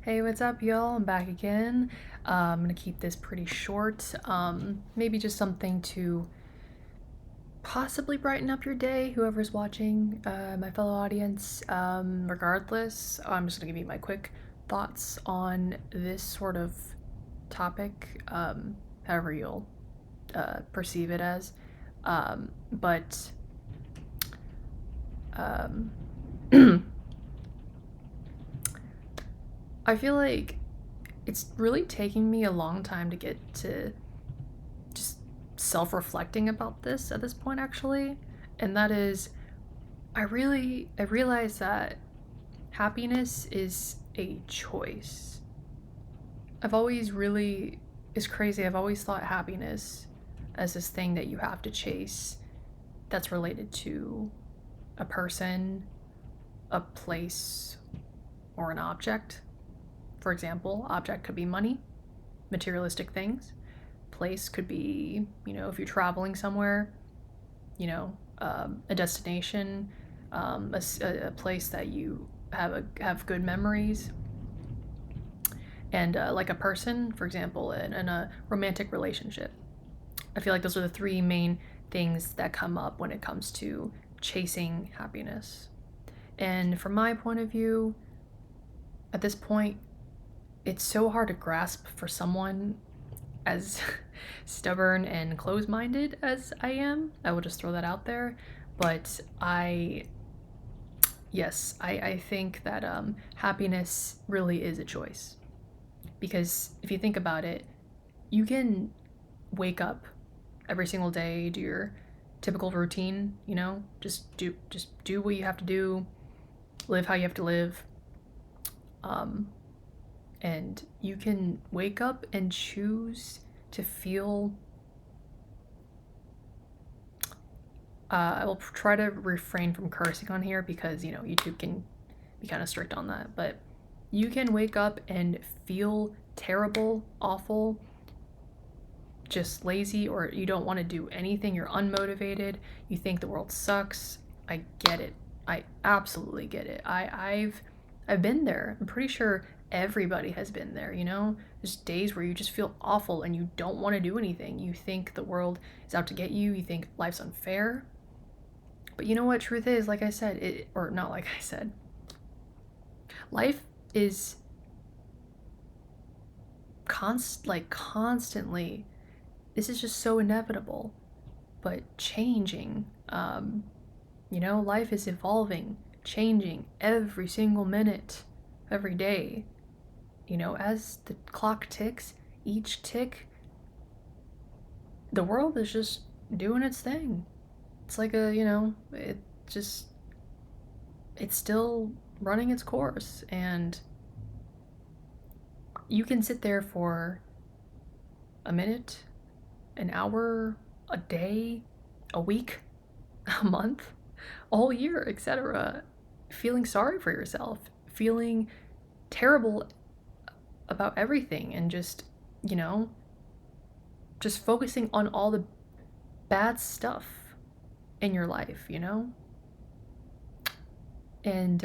Hey, what's up, y'all? I'm back again. I'm gonna keep this pretty short. Maybe just something to possibly brighten up your day, whoever's watching, my fellow audience. Regardless, I'm just gonna give you my quick thoughts on this sort of topic, however you'll perceive it as. But um, I feel like it's really taking me a long time to get to just self-reflecting about this at this point, actually. And that is, I realize that happiness is a choice. I've always really It's crazy. I've always thought happiness as this thing that you have to chase, that's related to a person, a place, or an object. For example, object could be money, materialistic things. Place could be, if you're traveling somewhere, a destination, a place that you have good memories, and like a person, for example, in a romantic relationship. I feel like those are the three main things that come up when it comes to chasing happiness. And from my point of view, at this point, it's so hard to grasp for someone as stubborn and closed minded as I am. I will just throw that out there. But yes, I think that happiness really is a choice. Because if you think about it, you can wake up every single day, do your typical routine, just do what you have to do, live how you have to live. Um, and you can wake up and choose to feel. I will try to refrain from cursing on here because YouTube can be kind of strict on that. But you can wake up and feel terrible, awful, just lazy, or you don't want to do anything. You're unmotivated. You think the world sucks. I get it. I absolutely get it. I've been there. I'm pretty sure everybody has been there, There's days where you just feel awful and you don't want to do anything. You think the world is out to get you. You think life's unfair. But you know what truth is, like I said, or not like I said. Life is constantly, this is just so inevitable, but changing. Life is evolving, changing every single minute, every day. As the clock ticks, each tick, the world is just doing its thing. It's like it's still running its course. And you can sit there for a minute, an hour, a day, a week, a month, a whole year, etc., feeling sorry for yourself, feeling terrible about everything, and you know, just focusing on all the bad stuff in your life, And,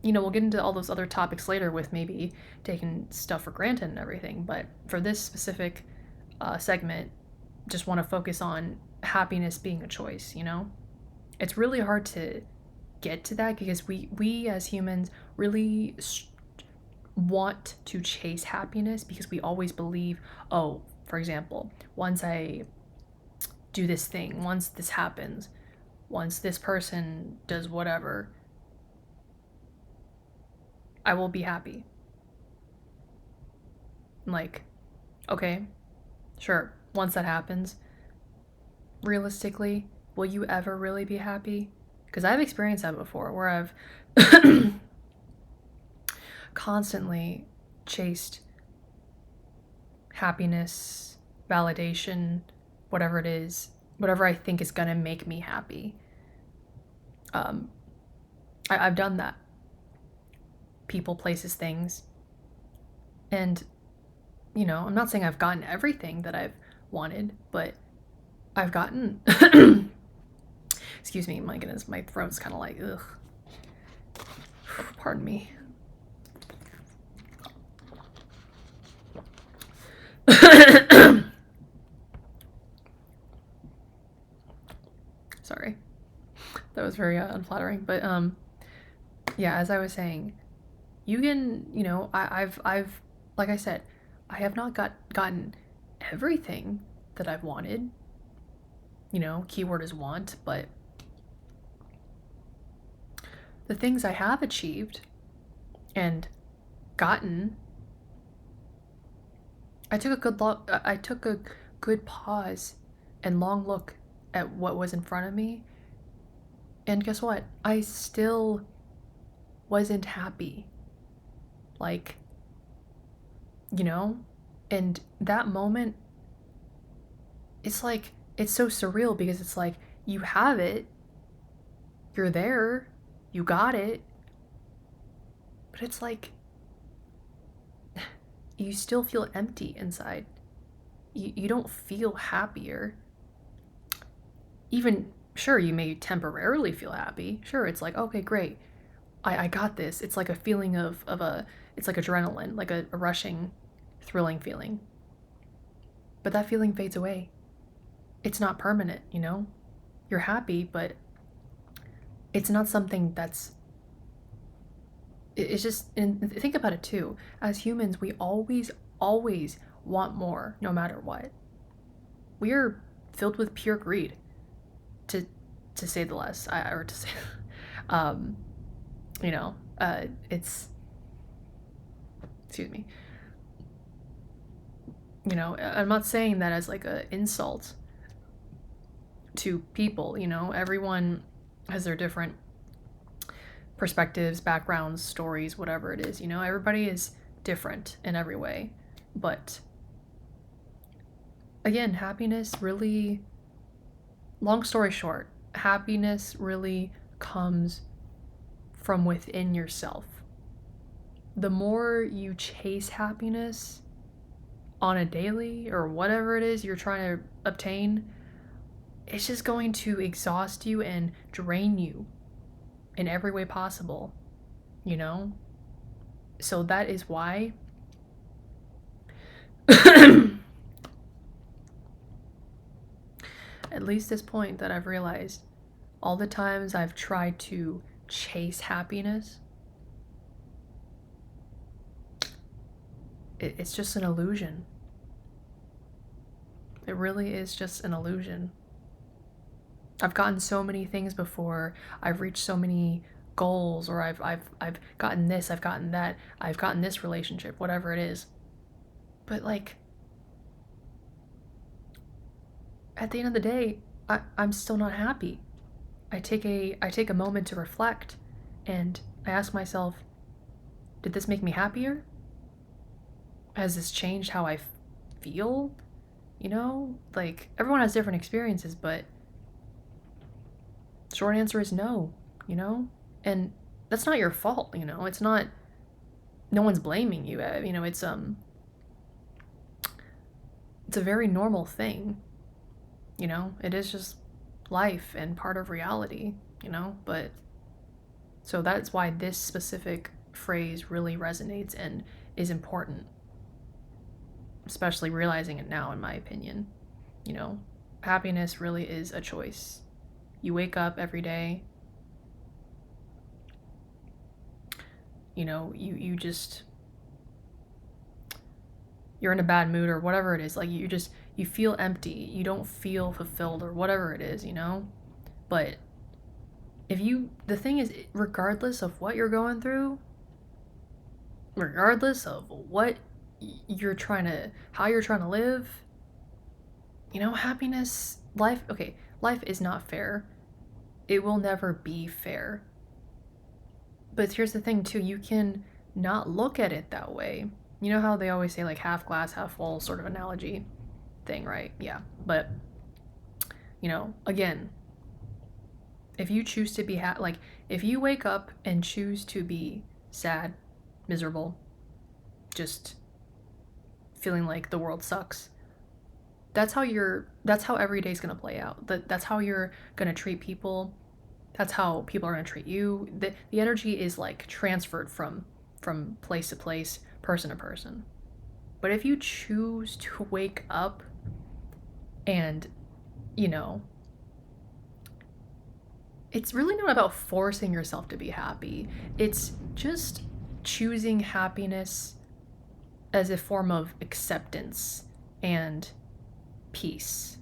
we'll get into all those other topics later with maybe taking stuff for granted and everything. But for this specific segment, just want to focus on happiness being a choice, It's really hard to get to that because we as humans really want to chase happiness because we always believe, oh, for example, once I do this thing, once this happens, once this person does whatever, I will be happy. Like, okay, sure, once that happens, realistically, will you ever really be happy? Because I've experienced that before where I've constantly chased happiness, validation, whatever it is, whatever I think is gonna make me happy. I've done that. People, places, things. And, I'm not saying I've gotten everything that I've wanted, but I've gotten. Excuse me, my goodness, my throat's kind of like, ugh. Pardon me. very unflattering. But yeah, as I was saying, you can, I've like I said, I have not gotten everything that I've wanted. Keyword is want, but the things I have achieved and gotten, I took a good pause and long look at what was in front of me, and guess what? I still wasn't happy. Like, you know? And that moment, it's like, it's so surreal because it's like, you have it, you're there, you got it, but it's like, you still feel empty inside. You don't feel happier. Even, sure, you may temporarily feel happy. Sure, it's like, okay, great. I got this. It's like a feeling it's like adrenaline, like a rushing, thrilling feeling. But that feeling fades away. It's not permanent, You're happy, but it's not something that's. It's just, and think about it too. As humans, we always want more, no matter what. We are filled with pure greed, to say the less, or to say, um, it's. Excuse me. I'm not saying that as like a insult to people. Everyone has their different perspectives, backgrounds, stories, whatever it is. Everybody is different in every way. But again, happiness really, long story short, happiness really comes from within yourself. The more you chase happiness on a daily or whatever it is you're trying to obtain, it's just going to exhaust you and drain you in every way possible, So that is why at least this point that I've realized, all the times I've tried to chase happiness, it's just an illusion. It really is just an illusion. I've gotten so many things before. I've reached so many goals, or I've gotten this, I've gotten that, I've gotten this relationship, whatever it is. But like, at the end of the day, I'm still not happy. I take a moment to reflect, and I ask myself, did this make me happier? Has this changed how I feel? Like, everyone has different experiences, but short answer is no, And that's not your fault, It's not, no one's blaming you. It's a very normal thing. It is just life and part of reality, But so that's why this specific phrase really resonates and is important, especially realizing it now, in my opinion. Happiness really is a choice. You wake up every day, you just, you're in a bad mood or whatever it is, like you feel empty, you don't feel fulfilled or whatever it is, But the thing is, regardless of what you're going through, regardless of what how you're trying to live, happiness, life is not fair. It will never be fair. But here's the thing too, you can not look at it that way. You know how they always say like half glass, half full sort of analogy thing, right? Yeah. But again, if you choose to be like, if you wake up and choose to be sad, miserable, just feeling like the world sucks, that's how every day's going to play out. That's how you're going to treat people. That's how people are going to treat you. The energy is like transferred from place to place, person to person. But if you choose to wake up and it's really not about forcing yourself to be happy. It's just choosing happiness as a form of acceptance and peace.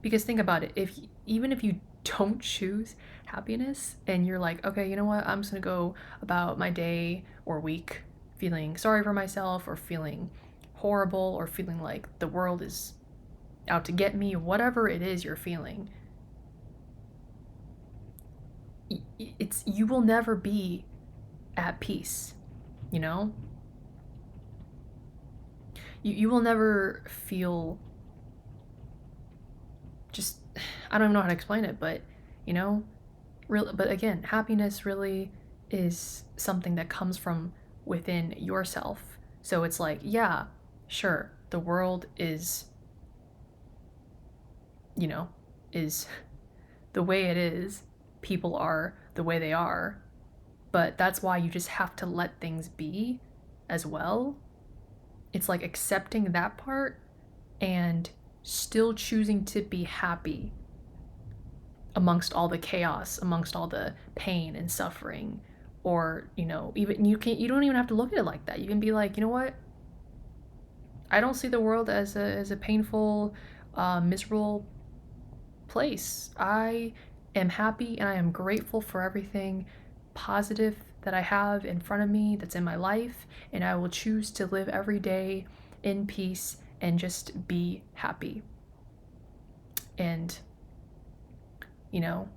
Because think about it, if even if you don't choose happiness and you're like, okay, you know what, I'm just gonna go about my day or week feeling sorry for myself or feeling horrible or feeling like the world is out to get me, whatever it is you're feeling, it's you will never be at peace, you know? You will never feel just I don't even know how to explain it, but you know, real but again, happiness really is something that comes from within yourself. So it's like, yeah, sure, the world is, you know, is the way it is. People are the way they are, but that's why you just have to let things be as well. It's like accepting that part and still choosing to be happy amongst all the chaos, amongst all the pain and suffering. Or, you know, even you don't even have to look at it like that. You can be like, you know what? I don't see the world as a painful, miserable place. I am happy and I am grateful for everything positive that I have in front of me that's in my life, and I will choose to live every day in peace and just be happy. And you know,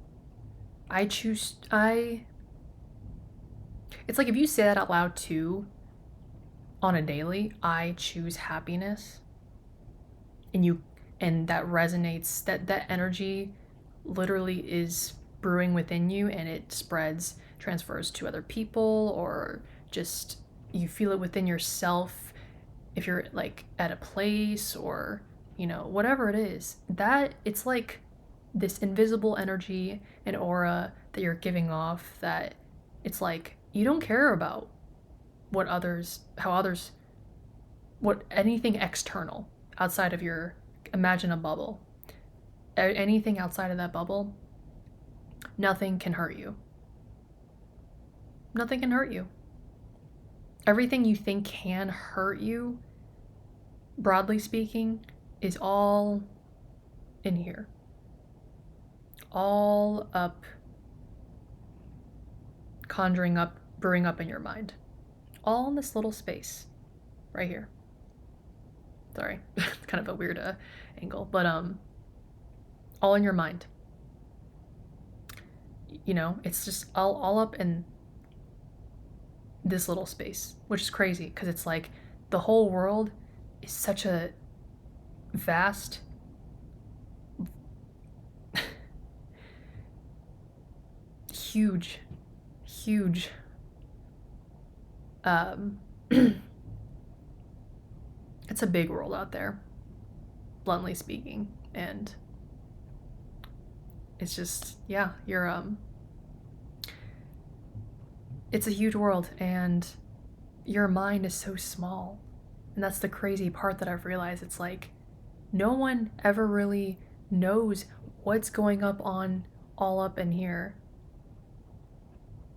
I choose I it's like if you say that out loud too on a daily, I choose happiness, and you and that resonates, that energy literally is brewing within you, and it spreads, transfers to other people, or just you feel it within yourself if you're like at a place, or you know, whatever it is, that it's like this invisible energy and aura that you're giving off, that it's like you don't care about what others how others what anything external outside of your imagine a bubble. Anything outside of that bubble, nothing can hurt you. Nothing can hurt you. Everything you think can hurt you, broadly speaking, is all in here. All up, conjuring up, brewing up in your mind. All in this little space right here. Sorry, it's kind of a weird angle, but all in your mind. You know, it's just all up in this little space, which is crazy because it's like the whole world is such a vast, huge, huge it's a big world out there, bluntly speaking, and it's just, yeah, it's a huge world, and your mind is so small. And that's the crazy part that I've realized. It's like no one ever really knows what's going up on all up in here.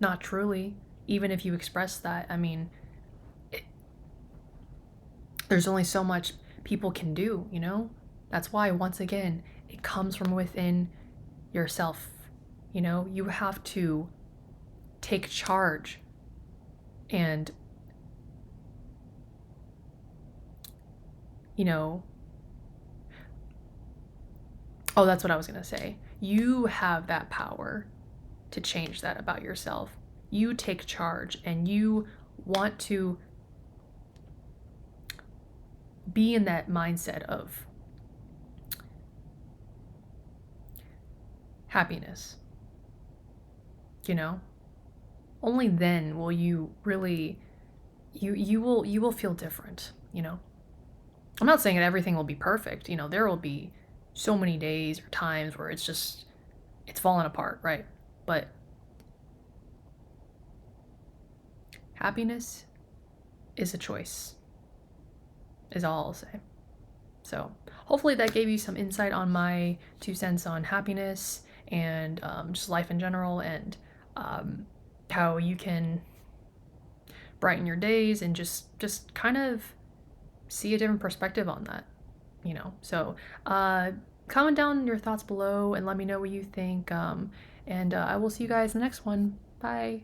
Not truly, even if you express that. I mean, there's only so much people can do, you know? That's why, once again, it comes from within yourself. You know, you have to take charge and, you know, oh, that's what I was going to say. You have that power to change that about yourself. You take charge and you want to be in that mindset of happiness. You know? Only then will you really you will feel different, you know? I'm not saying that everything will be perfect. You know, there will be so many days or times where it's falling apart, right? But happiness is a choice, is all I'll say. So hopefully that gave you some insight on my 2 cents on happiness and just life in general, and um, how you can brighten your days and just kind of see a different perspective on that, you know. So comment down your thoughts below and let me know what you think. And I will see you guys in the next one. Bye.